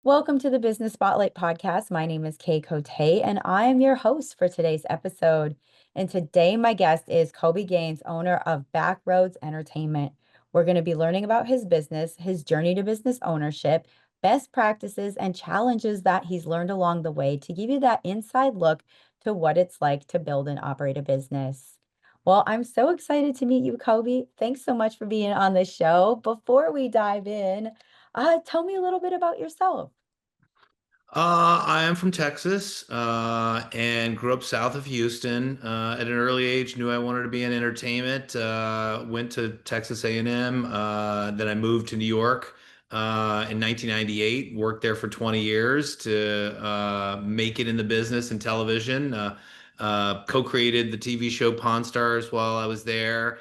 Welcome to the Business Spotlight podcast. My name is Kay Cote, and I am your host for today's episode. And today, my guest is Colby Gaines, owner of Backroads Entertainment. We're going to be learning about his business, his journey to business ownership, best practices, and challenges that he's learned along the way to give you that inside look to what it's like to build and operate a business. Well, I'm so excited to meet you, Colby. Thanks so much for being on the show. Before we dive in, tell me a little bit about yourself. I am from Texas and grew up south of Houston. At an early age, knew I wanted to be in entertainment. Went to Texas A&M. Then I moved to New York in 1998. Worked there for 20 years to make it in the business and television. Co-created the TV show Pawn Stars while I was there.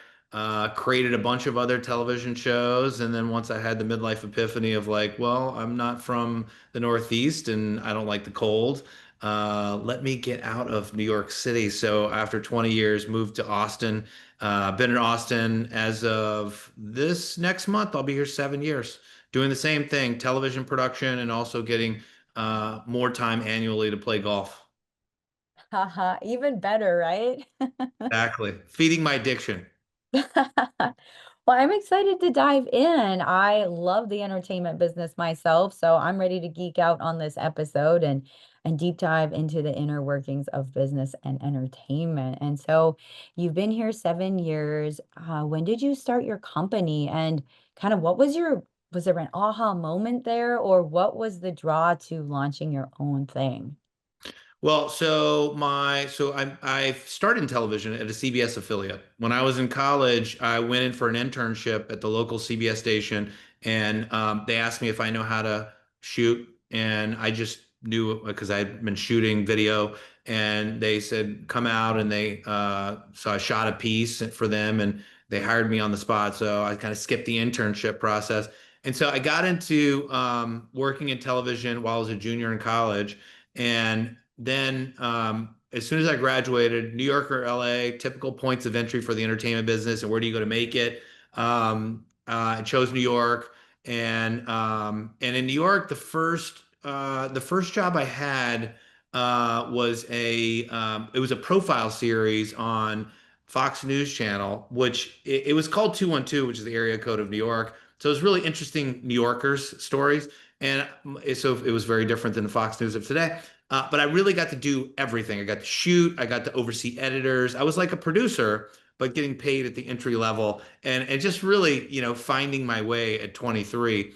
Created a bunch of other television shows, and then once I had the midlife epiphany of like, well, I'm not from the Northeast and I don't like the cold. Let me get out of New York City. So after 20 years, moved to Austin. Been in Austin as of this next month. I'll be here 7 years doing the same thing, television production, and also getting more time annually to play golf. Haha, even better, right? Exactly. Feeding my addiction. Well, I'm excited to dive in. I love the entertainment business myself, so I'm ready to geek out on this episode and deep dive into the inner workings of business and entertainment. And so you've been here 7 years. When did you start your company? And kind of what was was there an aha moment there, or what was the draw to launching your own thing? Well, I started in television at a CBS affiliate. When I was in college, I went in for an internship at the local CBS station, and they asked me if I know how to shoot, and I just knew because I'd been shooting video, and they said come out, and so I shot a piece for them, and they hired me on the spot. So I kind of skipped the internship process, and so I got into working in television while I was a junior in college. And then, as soon as I graduated, New York or LA, typical points of entry for the entertainment business, and where do you go to make it? I chose New York, and in New York, the first job I had it was a profile series on Fox News Channel, which it was called 212, which is the area code of New York. So it was really interesting New Yorkers stories, and so it was very different than the Fox News of today. But I really got to do everything. I got to shoot. I got to oversee editors. I was like a producer, but getting paid at the entry level, and just really, finding my way at 23.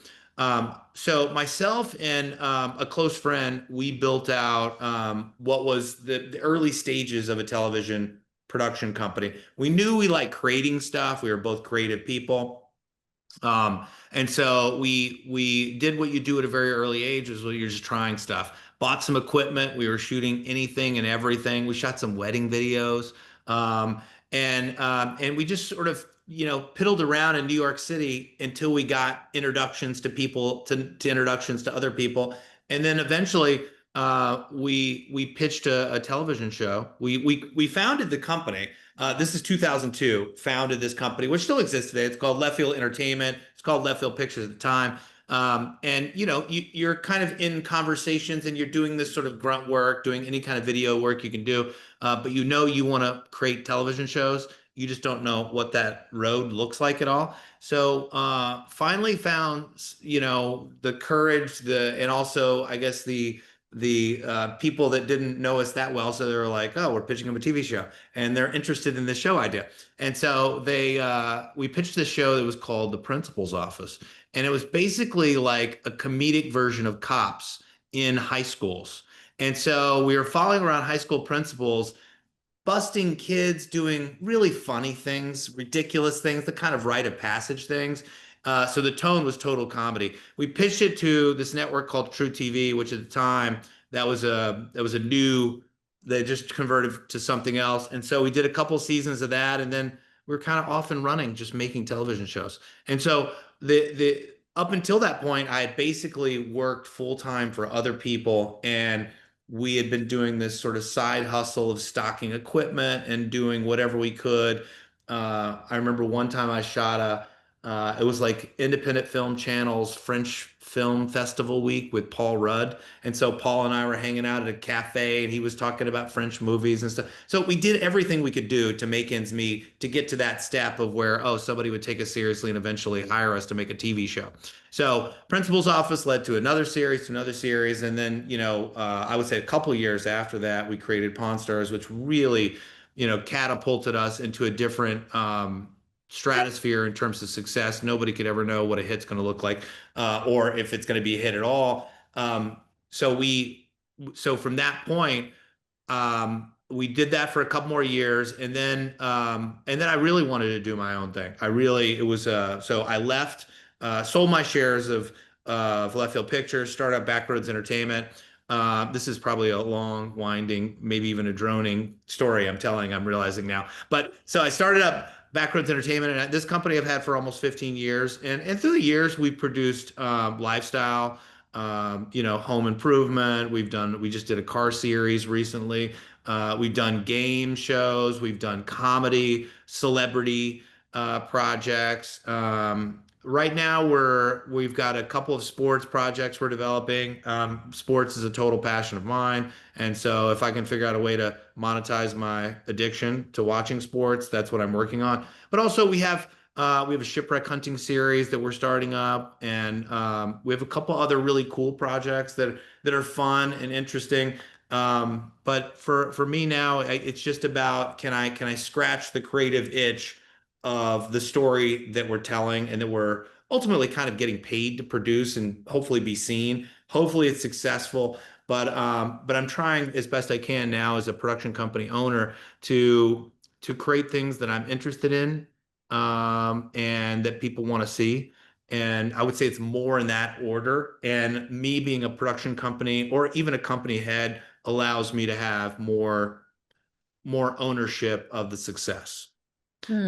So myself and a close friend, we built out what was the early stages of a television production company. We knew we liked creating stuff. We were both creative people. And so we did what you do at a very early age, is where you're just trying stuff. Bought some equipment. We were shooting anything and everything. We shot some wedding videos, and we just sort of piddled around in New York City until we got introductions to people, to introductions to other people, and then eventually we pitched a television show. We founded the company. This is 2002. Founded this company, which still exists today. It's called Left Field Entertainment. It's called Left Field Pictures at the time. And you're kind of in conversations, and you're doing this sort of grunt work, doing any kind of video work you can do. But you want to create television shows. You just don't know what that road looks like at all. So finally found the courage, and also I guess the people that didn't know us that well. So they were like, "Oh, we're pitching them a TV show," and they're interested in this show idea. And so we pitched this show that was called The Principal's Office, and it was basically like a comedic version of Cops in high schools. And so we were following around high school principals, busting kids doing really funny things, ridiculous things, the kind of rite of passage things. So the tone was total comedy. We pitched it to this network called True TV, which at the time that was a new, they just converted to something else. And so we did a couple seasons of that, and then we were kind of off and running, just making television shows. And so the up until that point, I had basically worked full time for other people, and we had been doing this sort of side hustle of stocking equipment and doing whatever we could. I remember one time I shot It was like Independent Film Channel's French Film Festival week with Paul Rudd. And so Paul and I were hanging out at a cafe and he was talking about French movies and stuff. So we did everything we could do to make ends meet to get to that step of where, oh, somebody would take us seriously and eventually hire us to make a TV show. So Principal's Office led to another series, to another series. And then, I would say a couple of years after that, we created Pawn Stars, which really, catapulted us into a different, stratosphere in terms of success. Nobody could ever know what a hit's going to look like, or if it's going to be a hit at all. So we, so from that point, we did that for a couple more years, and then I really wanted to do my own thing. I really, it was so I left, sold my shares of Left Field Pictures, started up Backroads Entertainment. This is probably a long, winding, maybe even a droning story I'm telling, I'm realizing now. But so I started up Backroads Entertainment, and this company I've had for almost 15 years. And through the years, we've produced lifestyle, home improvement. We just did a car series recently. We've done game shows, we've done comedy, celebrity projects. Right now, we've got a couple of sports projects we're developing. Sports is a total passion of mine, and so if I can figure out a way to monetize my addiction to watching sports, that's what I'm working on. But also, we have a shipwreck hunting series that we're starting up, and we have a couple other really cool projects that are fun and interesting. But for me now, it's just about can I scratch the creative itch of the story that we're telling and that we're ultimately kind of getting paid to produce and hopefully be seen. Hopefully it's successful. But I'm trying as best I can now as a production company owner to create things that I'm interested in, and that people want to see. And I would say it's more in that order. And me being a production company or even a company head allows me to have more ownership of the success.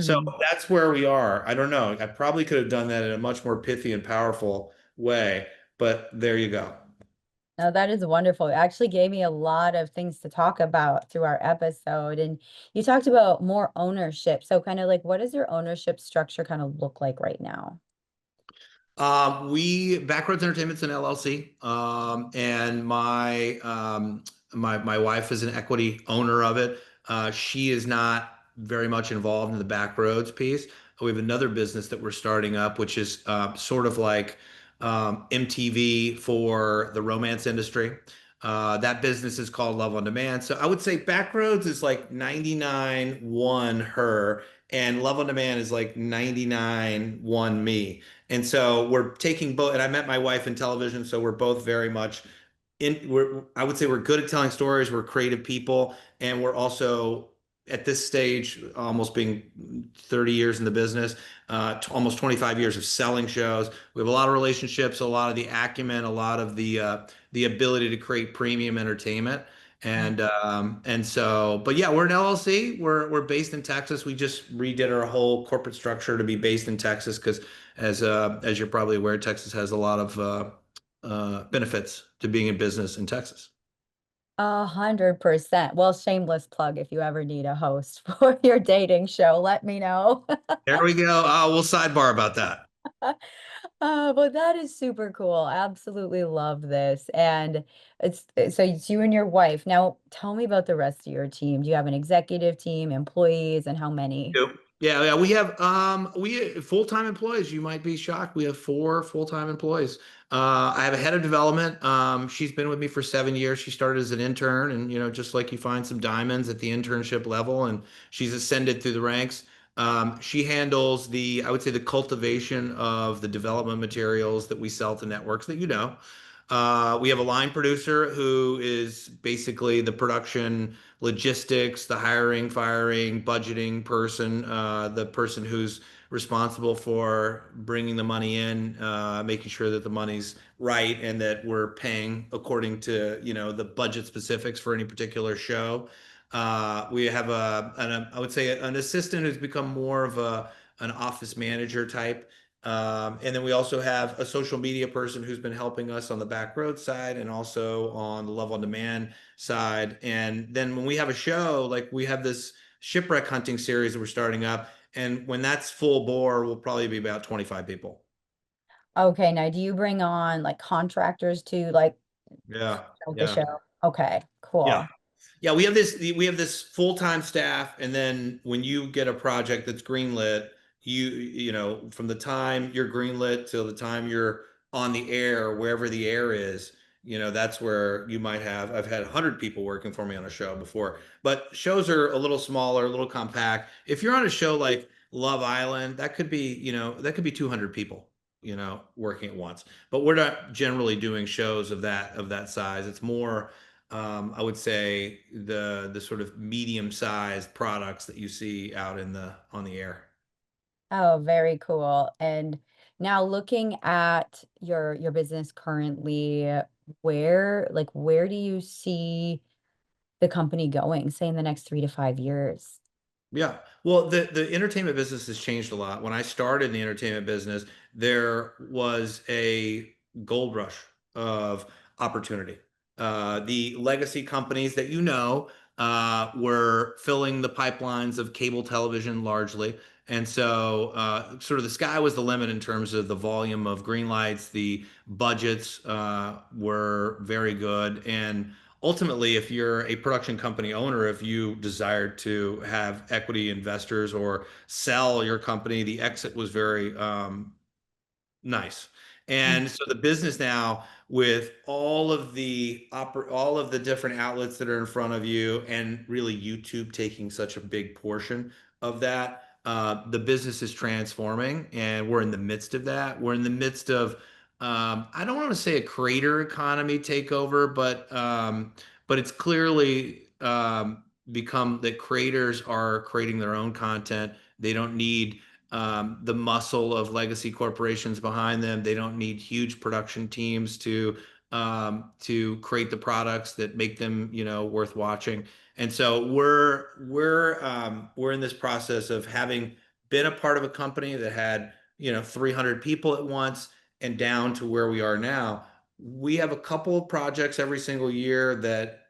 So Hmm. that's where we are. I don't know. I probably could have done that in a much more pithy and powerful way, but there you go. No, that is wonderful. It actually gave me a lot of things to talk about through our episode. And you talked about more ownership. So kind of like what does your ownership structure kind of look like right now? We Backroads Entertainment's an LLC, and my wife is an equity owner of it. She is not very much involved in the Backroads piece. We have another business that we're starting up, which is sort of like MTV for the romance industry. That business is called Love on Demand. So I would say Backroads is like 99.1 her, and Love on Demand is like 99.1 me. And so we're taking both, and I met my wife in television, so we're both very much I would say we're good at telling stories, we're creative people, and we're also at this stage, almost being 30 years in the business, almost 25 years of selling shows. We have a lot of relationships, a lot of the acumen, a lot of the ability to create premium entertainment. And so, but yeah, we're an LLC. We're based in Texas. We just redid our whole corporate structure to be based in Texas because, as you're probably aware, Texas has a lot of benefits to being in business in Texas. 100%. Well, shameless plug if you ever need a host for your dating show, let me know. There we go. We'll sidebar about that. But that is super cool. I absolutely love this. And so it's you and your wife. Now, tell me about the rest of your team. Do you have an executive team, employees, and how many? Yep. Yeah, yeah, we full-time employees. You might be shocked. We have four full-time employees. I have a head of development. She's been with me for 7 years. She started as an intern, and just like you find some diamonds at the internship level, and she's ascended through the ranks. She handles I would say, the cultivation of the development materials that we sell to networks that you know. We have a line producer who is basically the production logistics, the hiring, firing, budgeting person, the person who's responsible for bringing the money in, making sure that the money's right and that we're paying according to, the budget specifics for any particular show. We have I would say an assistant who's become more of an office manager type. And then we also have a social media person who's been helping us on the back road side and also on the Love on Demand side. And then when we have a show, like we have this shipwreck hunting series that we're starting up, And when that's full bore, we'll probably be about 25 people. Okay, now do you bring on like contractors to like Yeah. show the Yeah. show? Okay, Yeah. cool. Yeah, we have this full-time staff, and then when you get a project that's greenlit, from the time you're greenlit till the time you're on the air, wherever the air is, that's where you might have. I've had 100 people working for me on a show before, but shows are a little smaller, a little compact. If you're on a show like Love Island, that could be 200 people, working at once. But we're not generally doing shows of that size. It's more I would say the sort of medium-sized products that you see out on the air. Oh, very cool. And now looking at your business currently, where do you see the company going, say in the next 3 to 5 years? Yeah. Well, the entertainment business has changed a lot. When I started in the entertainment business, there was a gold rush of opportunity. The legacy companies that were filling the pipelines of cable television largely. And so, sort of the sky was the limit in terms of the volume of green lights. The budgets were very good. And ultimately, if you're a production company owner, if you desired to have equity investors or sell your company, the exit was very nice. And so the business now, with all of the different outlets that are in front of you, and really YouTube taking such a big portion of that, the business is transforming, and we're in the midst of that. We're in the midst of, I don't want to say a creator economy takeover, but it's clearly become that creators are creating their own content. They don't need the muscle of legacy corporations behind them. They don't need huge production teams to create the products that make them, worth watching. And so we're in this process of having been a part of a company that had 300 people at once, and down to where we are now. We have a couple of projects every single year that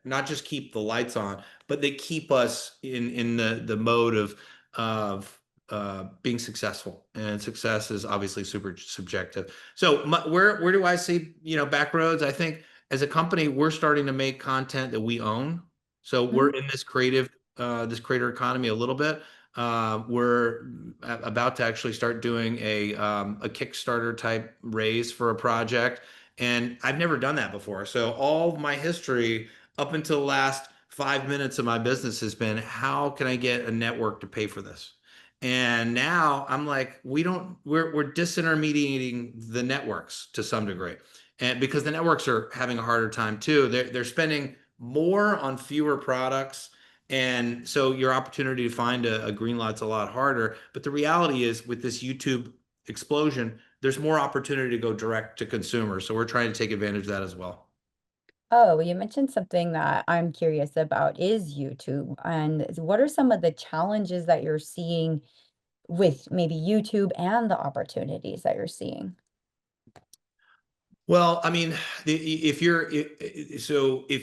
not just keep the lights on, but they keep us in the mode of being successful. And success is obviously super subjective. So where do I see Backroads? I think as a company, we're starting to make content that we own. So we're Mhm. in this creator economy a little bit. We're about to actually start doing a Kickstarter type raise for a project, and I've never done that before. So all of my history up until the last 5 minutes of my business has been, how can I get a network to pay for this? And now I'm like, we're disintermediating the networks to some degree. And because the networks are having a harder time too. They're spending more on fewer products. And so your opportunity to find a green light's a lot harder. But the reality is, with this YouTube explosion, there's more opportunity to go direct to consumers. So we're trying to take advantage of that as well. Oh, you mentioned something that I'm curious about is YouTube. And what are some of the challenges that you're seeing with maybe YouTube and the opportunities that you're seeing? Well, I mean, if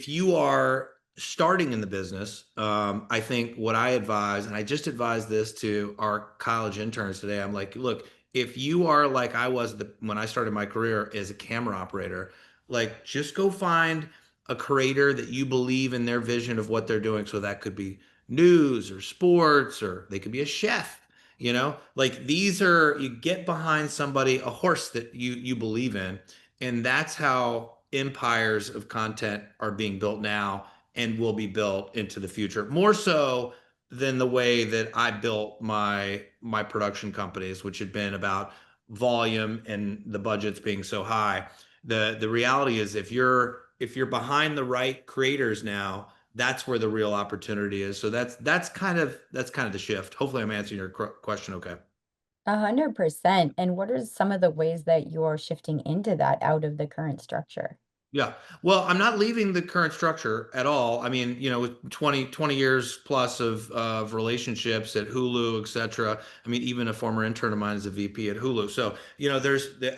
you are starting in the business, I think what I advise, and I just advised this to our college interns today. I'm like, look, if you are like I was when I started my career as a camera operator, like, just go find a creator that you believe in their vision of what they're doing. So that could be news or sports, or they could be a chef. Like, these are, you get behind somebody, a horse that you believe in, and that's how empires of content are being built now and will be built into the future, more so than the way that I built my production companies, which had been about volume and the budgets being so high. The reality is, if you're behind the right creators now, that's where the real opportunity is. So that's kind of the shift. Hopefully I'm answering your question okay. 100%. And what are some of the ways that you're shifting into that out of the current structure? Yeah. Well, I'm not leaving the current structure at all. I mean, with 20 years plus of relationships at Hulu, et cetera. I mean, even a former intern of mine is a VP at Hulu. So,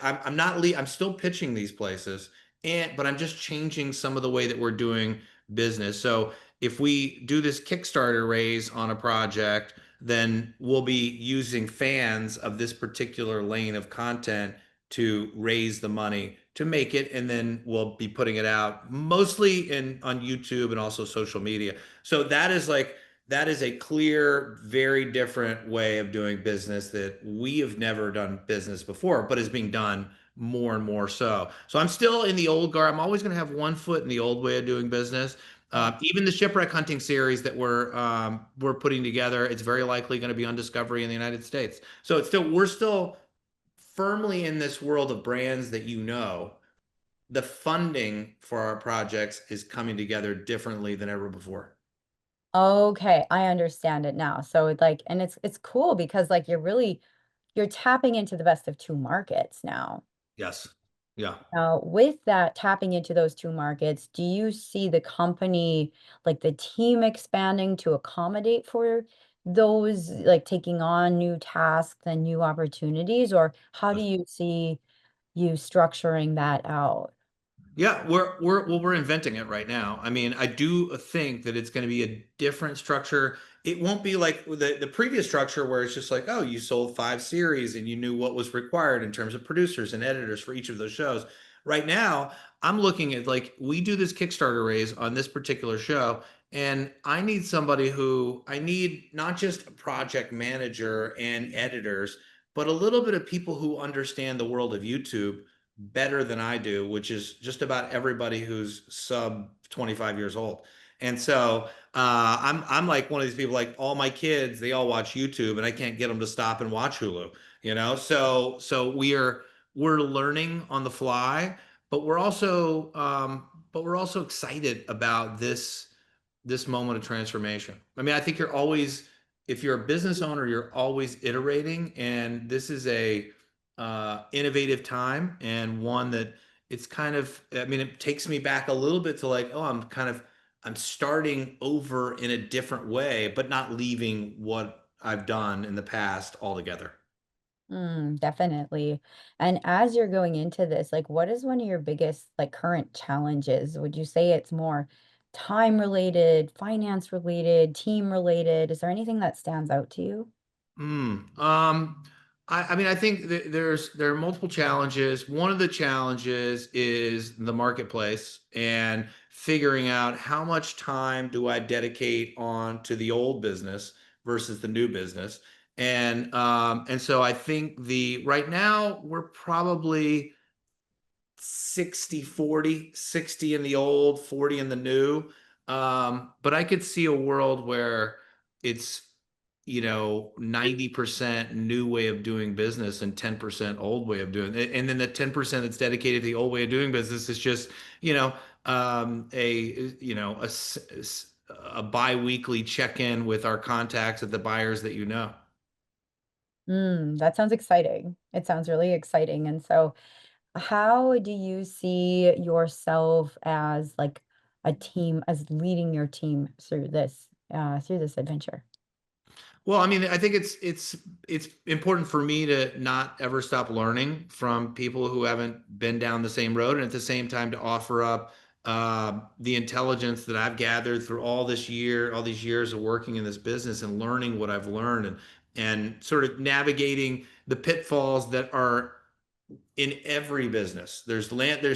I'm not I'm still pitching these places, but I'm just changing some of the way that we're doing business. So if we do this Kickstarter raise on a project, then we'll be using fans of this particular lane of content to raise the money to make it, and then we'll be putting it out mostly in on YouTube and also social media. So that is a clear, very different way of doing business that we have never done business before, but is being done more and more so. So I'm still in the old guard. I'm always going to have one foot in the old way of doing business. Yeah. Even the shipwreck hunting series that we're putting together, it's very likely going to be on Discovery in the United States. So it's still we're still firmly in this world of brands that you know. The funding for our projects is coming together differently than ever before. Okay, I understand it now. So it's like, and it's cool because like you're tapping into the best of two markets now. Yes. Yeah. Now, with that tapping into those two markets, do you see the company, like the team expanding to accommodate for those, like taking on new tasks and new opportunities, or how do you see you structuring that out? Yeah, we're inventing it right now. I mean, I do think that it's going to be a different structure. It won't be like the previous structure where it's just like, oh, you sold 5 series and you knew what was required in terms of producers and editors for each of those shows. Right now, I'm looking at like we do this Kickstarter raise on this particular show, and I need not just a project manager and editors, but a little bit of people who understand the world of YouTube better than I do, which is just about everybody who's sub 25 years old. And so I'm like one of these people. Like all my kids, they all watch YouTube, and I can't get them to stop and watch Hulu. You know, so we're learning on the fly, but we're also excited about this moment of transformation. I mean, I think if you're a business owner, you're always iterating, and this is a innovative time and one that it's kind of, I mean, it takes me back a little bit to like, oh, I'm starting over in a different way, but not leaving what I've done in the past altogether. Definitely. And as you're going into this, like what is one of your biggest like current challenges? Would you say it's more time related, finance related, team related? Is there anything that stands out to you? Mm, I mean, I think there are multiple challenges. One of the challenges is the marketplace and figuring out how much time do I dedicate on to the old business versus the new business. And so I think the right now we're probably 60-40, 60 in the old, 40 in the new. But I could see a world where it's, 90% new way of doing business and 10% old way of doing it. And then the 10% that's dedicated to the old way of doing business is just, you know, a, you know, a bi-weekly check-in with our contacts at the buyers that you know. That sounds exciting. It sounds really exciting. And so, how do you see yourself as like a team, as leading your team through this adventure? Well, I mean, I think it's important for me to not ever stop learning from people who haven't been down the same road, and at the same time to offer up the intelligence that I've gathered through all these years of working in this business and learning what I've learned, and sort of navigating the pitfalls that are in every business. There's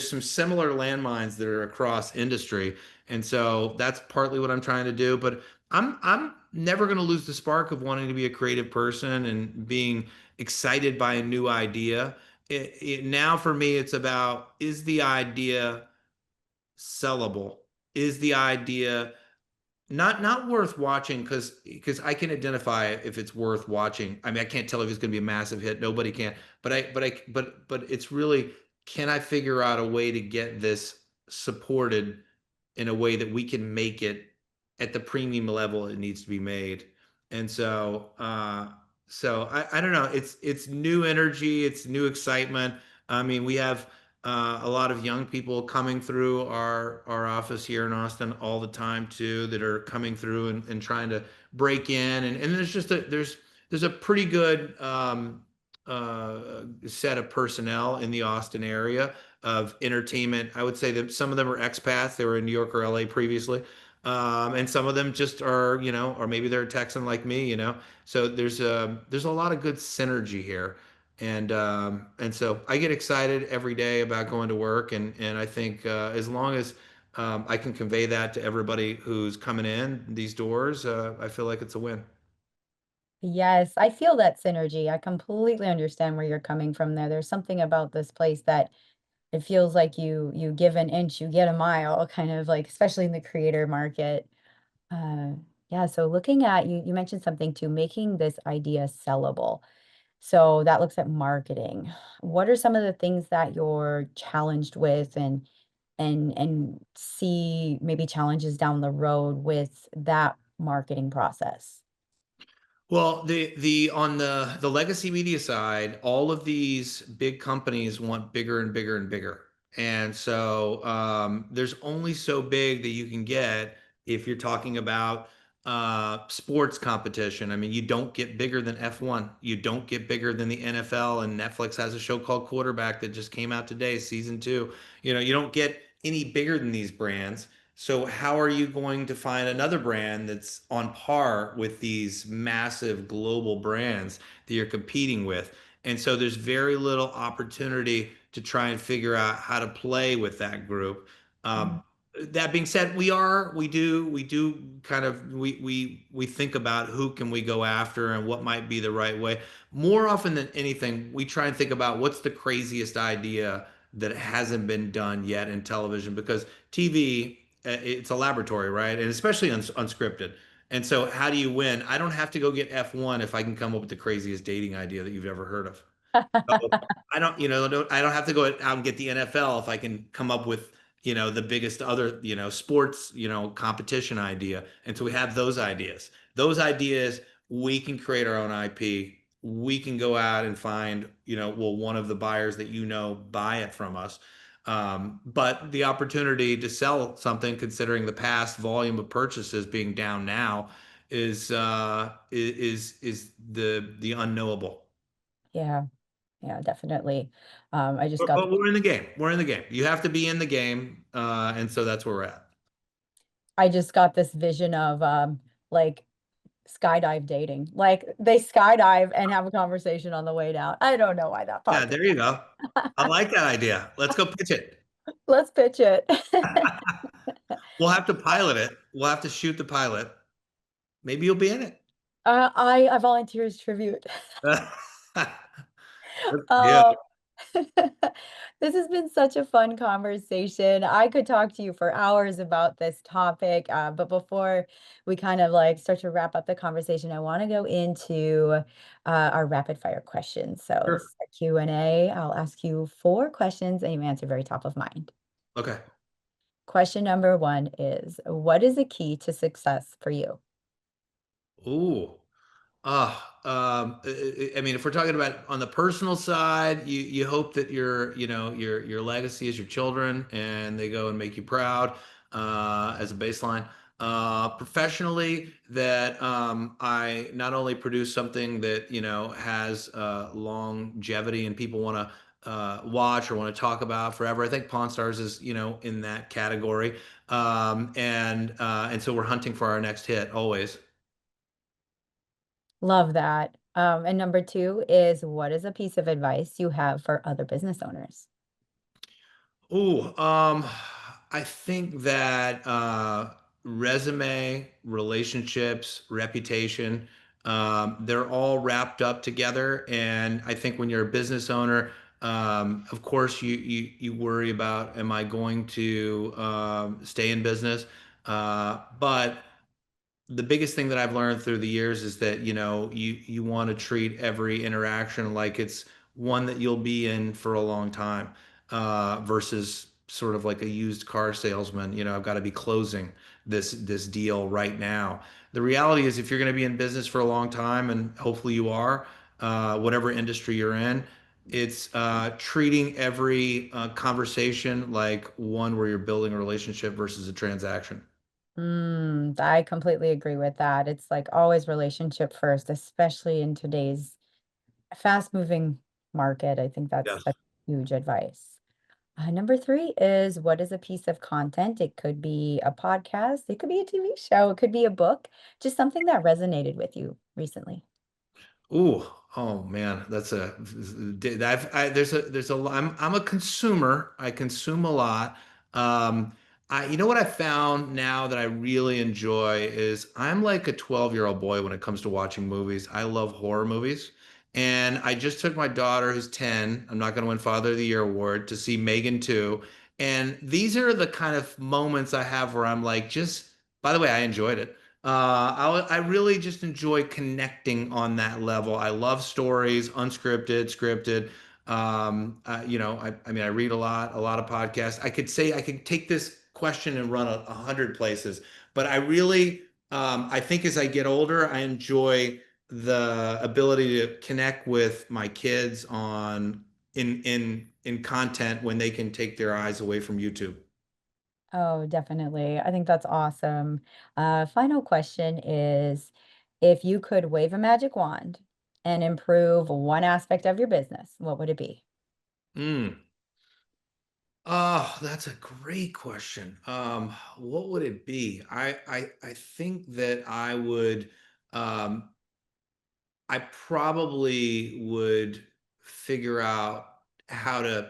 some similar landmines that are across industry. And so that's partly what I'm trying to do. But I'm never going to lose the spark of wanting to be a creative person and being excited by a new idea. Now for me, it's about, is the idea sellable? Is the idea not worth watching? Because I can identify if it's worth watching. I mean, I can't tell if it's going to be a massive hit. Nobody can. But it's really, can I figure out a way to get this supported in a way that we can make it at the premium level it needs to be made? And so I don't know. It's new energy. It's new excitement. I mean, we have a lot of young people coming through our office here in Austin all the time too, that are coming through and trying to break in, and there's a pretty good set of personnel in the Austin area of entertainment. I would say that some of them are expats. They were in New York or LA previously. And some of them just are, or maybe they're a Texan like me. So there's a lot of good synergy here, and so I get excited every day about going to work, and I think as long as I can convey that to everybody who's coming in these doors, I feel like it's a win. Yes, I feel that synergy. I completely understand where you're coming from there. There's something about this place that it feels like you give an inch, you get a mile, kind of like, especially in the creator market. Uh, yeah, so looking at you mentioned something too, making this idea sellable. So that looks at marketing. What are some of the things that you're challenged with and see maybe challenges down the road with that marketing process? Well, the on the legacy media side, all of these big companies want bigger and bigger and bigger. And so there's only so big that you can get if you're talking about sports competition. I mean, you don't get bigger than F1. You don't get bigger than the NFL, and Netflix has a show called Quarterback that just came out today, season two. You don't get any bigger than these brands. So how are you going to find another brand that's on par with these massive global brands that you're competing with? And so there's very little opportunity to try and figure out how to play with that group. Mm, Um, that being said, we do kind of we think about who can we go after and what might be the right way. More often than anything, we try and think about what's the craziest idea that hasn't been done yet in television, because TV, it's a laboratory, right? And especially unscripted. And so, how do you win? I don't have to go get F1 if I can come up with the craziest dating idea that you've ever heard of. So I don't have to go out and get the NFL if I can come up with, the biggest other, sports, competition idea. And so we have those ideas. Those ideas, we can create our own IP. We can go out and find, well, one of the buyers that buy it from us. But the opportunity to sell something, considering the past volume of purchases being down now, is the unknowable. yeah, yeah, definitely. I just But got we're in the game. We're in the game. You have to be in the game, and so that's where we're at. I just got this vision of like skydive dating. Like they skydive and have a conversation on the way down. I don't know why that Yeah, popped there you go. I like that idea. Let's go pitch it. Let's pitch it. We'll have to pilot it. We'll have to shoot the pilot. Maybe you'll be in it. I volunteer as tribute. Yeah. Uh, this has been such a fun conversation. I could talk to you for hours about this topic, but before we kind of like start to wrap up the conversation, I want to go into our rapid fire questions. So this Sure. is a Q&A. I'll ask you four questions and you answer very top of mind. Okay. Question number one is, what is the key to success for you? Ooh. I mean, if we're talking about on the personal side, you hope that your legacy is your children and they go and make you proud, as a baseline. Professionally, that I not only produce something that has longevity and people want to watch or want to talk about forever. I think Pawn Stars is in that category, and so we're hunting for our next hit always. Love that. And number two is, what is a piece of advice you have for other business owners? Oh, I think that resume, relationships, reputation, they're all wrapped up together. And I think when you're a business owner, of course, you worry about, am I going to stay in business? But the biggest thing that I've learned through the years is that you want to treat every interaction like it's one that you'll be in for a long time, versus sort of like a used car salesman. I've got to be closing this deal right now. The reality is, if you're going to be in business for a long time, and hopefully you are, whatever industry you're in, it's treating every conversation like one where you're building a relationship versus a transaction. I completely agree with that. It's like always relationship first, especially in today's fast moving market. I think that's Yes. such huge advice. Number three is what is a piece of content? It could be a podcast, it could be a TV show, it could be a book, just something that resonated with you recently. Ooh, oh man, that's there's a I'm a consumer. I consume a lot. Um, you know what I found now that I really enjoy is I'm like a 12-year-old boy when it comes to watching movies. I love horror movies. And I just took my daughter who's 10, I'm not going to win Father of the Year award, to see Megan 2. And these are the kind of moments I have where I'm like, just by the way, I enjoyed it. I really just enjoy connecting on that level. I love stories, unscripted, scripted. I mean, I read a lot of podcasts. I could say I could take this question and run 100 places, but I really, I think as I get older, I enjoy the ability to connect with my kids on in content when they can take their eyes away from YouTube. Oh, definitely. I think that's awesome. Final question is if you could wave a magic wand and improve one aspect of your business, what would it be? Mm. Oh, that's a great question. What would it be? I think that um, I probably would figure out how to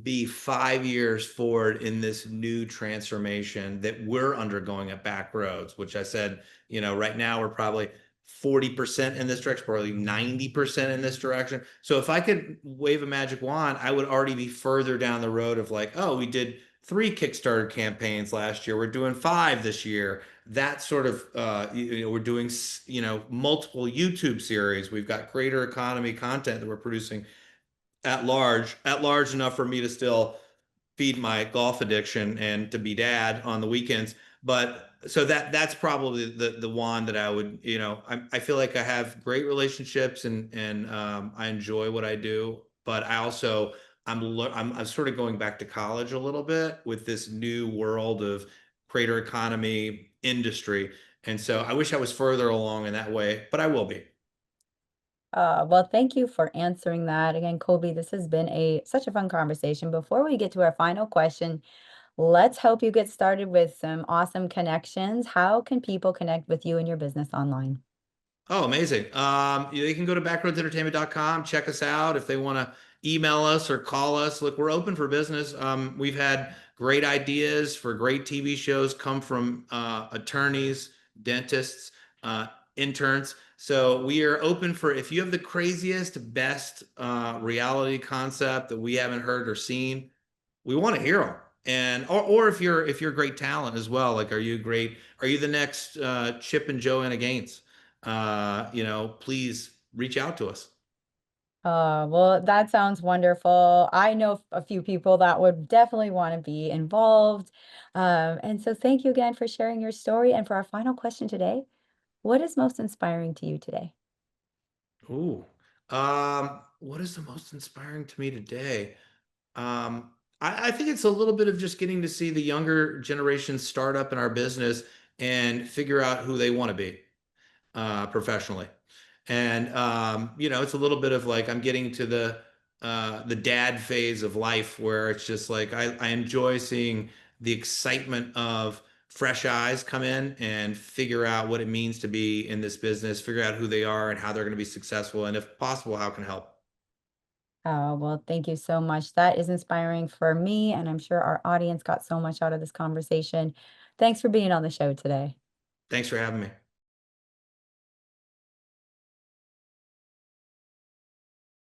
be 5 years forward in this new transformation that we're undergoing at Backroads, which I said, right now we're probably 40% in this direction, probably 90% in this direction. So if I could wave a magic wand, I would already be further down the road of like, oh, we did 3 Kickstarter campaigns last year. We're doing 5 this year. That sort of we're doing multiple YouTube series. We've got creator economy content that we're producing at large enough for me to still feed my golf addiction and to be dad on the weekends. But so that's probably the wand that I would, I feel like I have great relationships and I enjoy what I do, but I also I'm sort of going back to college a little bit with this new world of creator economy industry. And so I wish I was further along in that way, but I will be. Well, thank you for answering that. Again, Colby, this has been a such a fun conversation. Before we get to our final question, let's help you get started with some awesome connections. How can people connect with you and your business online? Oh, amazing. They can go to backroadsentertainment.com, check us out if they want to email us or call us. Look, we're open for business. We've had great ideas for great TV shows come from attorneys, dentists, uh, interns. So we are open for if you have the craziest, best reality concept that we haven't heard or seen, we want to hear them. And or if you're great talent as well, like are you the next Chip and Joanna Gaines? Please reach out to us. Well, that sounds wonderful. I know a few people that would definitely want to be involved. And so thank you again for sharing your story. And for our final question today, what is most inspiring to you today? Ooh. What is the most inspiring to me today? I think it's a little bit of just getting to see the younger generation start up in our business and figure out who they want to be professionally. And it's a little bit of like I'm getting to the dad phase of life where it's just like I enjoy seeing the excitement of fresh eyes come in and figure out what it means to be in this business, figure out who they are and how they're going to be successful, and if possible, how can I help. Oh, well, thank you so much. That is inspiring for me, and I'm sure our audience got so much out of this conversation. Thanks for being on the show today. Thanks for having me.